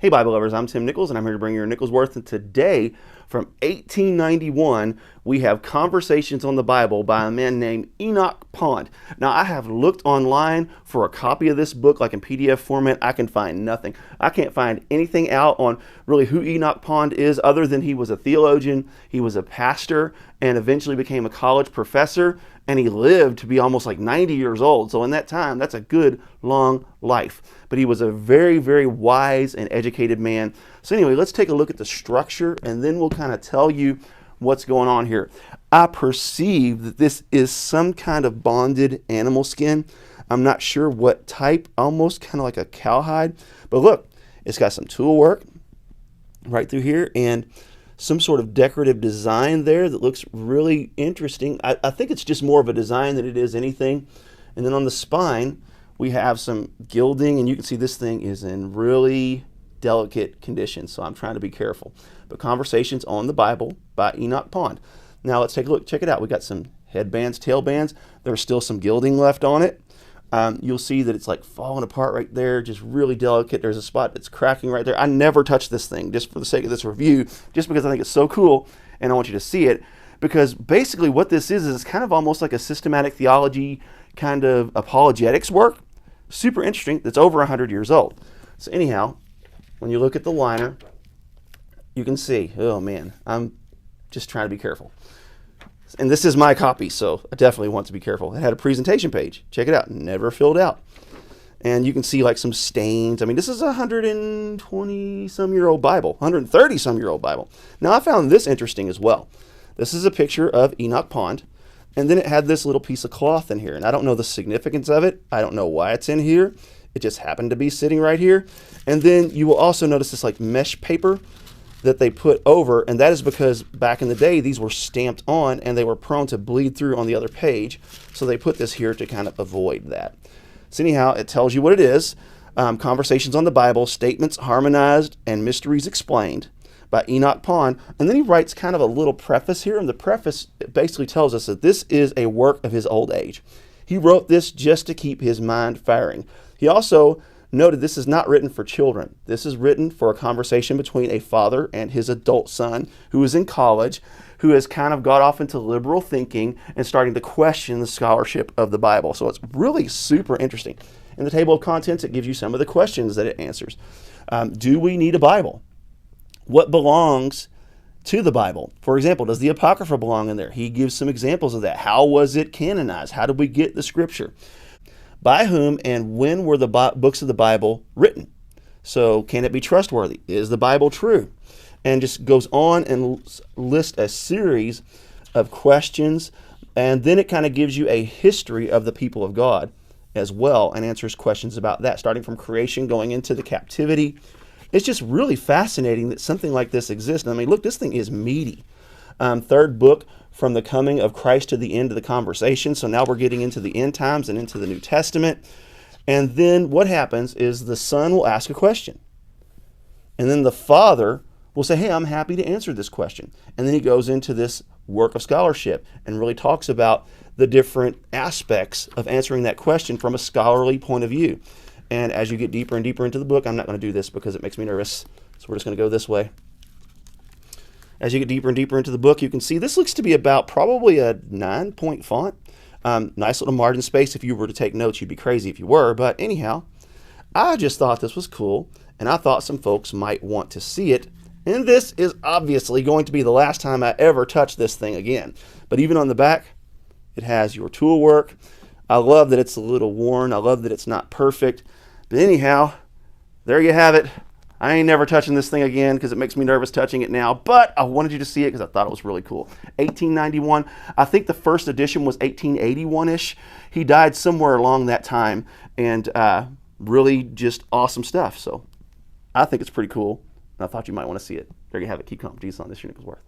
Hey Bible lovers, I'm Tim Nichols and I'm here to bring you your Nichols Worth, and today from 1891 we have Conversations on the Bible by a man named Enoch Pond. Now I have looked online for a copy of this book like in PDF format. I can find nothing. I can't find anything out on really who Enoch Pond is other than he was a theologian, he was a pastor, and eventually became a college professor, and he lived to be almost like 90 years old. So in that time, that's a good long life. But he was a very, very wise and educated man. So anyway, let's take a look at the structure and then we'll kind of tell you what's going on here. I perceive that this is some kind of bonded animal skin. I'm not sure what type, almost kind of like a cowhide. But look, it's got some tool work right through here and some sort of decorative design there that looks really interesting. I think it's just more of a design than it is anything. And then on the spine, we have some gilding, and you can see this thing is in really delicate condition, so I'm trying to be careful. But Conversations on the Bible by Enoch Pond. Now let's take a look. Check it out. We got some headbands, tail bands. There's still some gilding left on it. You'll see that it's like falling apart right there, just really delicate. There's a spot that's cracking right there. I never touch this thing just for the sake of this review, just because I think it's so cool and I want you to see it. Because basically what this is it's kind of almost like a systematic theology kind of apologetics work. Super interesting. That's over 100 years old. So anyhow, when you look at the liner, you can see, oh man, I'm just trying to be careful. And this is my copy, so I definitely want to be careful. It had a presentation page. Check it out. Never filled out. And you can see like some stains. I mean, this is a 120-some-year-old Bible, 130-some-year-old Bible. Now, I found this interesting as well. This is a picture of Enoch Pond, and then it had this little piece of cloth in here. And I don't know the significance of it. I don't know why it's in here. It just happened to be sitting right here. And then you will also notice this like mesh paper that they put over, and that is because back in the day these were stamped on and they were prone to bleed through on the other page, so they put this here to kind of avoid that. So anyhow, it tells you what it is. Conversations on the Bible, Statements Harmonized and Mysteries Explained by Enoch Pond. And then he writes kind of a little preface here, and the preface basically tells us that this is a work of his old age. He wrote this just to keep his mind firing. He also noted this is not written for children. This is written for a conversation between a father and his adult son who is in college, who has kind of got off into liberal thinking and starting to question the scholarship of the Bible. So it's really super interesting. In the table of contents, it gives you some of the questions that it answers. Do we need a Bible? What belongs to the Bible? For example, does the Apocrypha belong in there? He gives some examples of that. How was it canonized? How did we get the scripture? By whom and when were the books of the Bible written? So can it be trustworthy? Is the Bible true? And just goes on and lists a series of questions, and then it kind of gives you a history of the people of God as well and answers questions about that, starting from creation going into the captivity. It's just really fascinating that something like this exists. I mean, look, this thing is meaty. Third book, from the coming of Christ to the end of the conversation. So now we're getting into the end times and into the New Testament. And then what happens is the son will ask a question. And then the father will say, hey, I'm happy to answer this question. And then he goes into this work of scholarship and really talks about the different aspects of answering that question from a scholarly point of view. And as you get deeper and deeper into the book, I'm not going to do this because it makes me nervous. So we're just going to go this way. As you get deeper and deeper into the book, you can see this looks to be about probably a 9-point font. Nice little margin space. If you were to take notes, you'd be crazy if you were. But anyhow, I just thought this was cool, and I thought some folks might want to see it. And this is obviously going to be the last time I ever touch this thing again. But even on the back, it has your tool work. I love that it's a little worn. I love that it's not perfect. But anyhow, there you have it. I ain't never touching this thing again because it makes me nervous touching it now, but I wanted you to see it because I thought it was really cool. 1891, I think the first edition was 1881-ish. He died somewhere along that time, and really just awesome stuff. So I think it's pretty cool, and I thought you might want to see it. There you have it. Keep calm. Jesus on this, your Nichols Worth.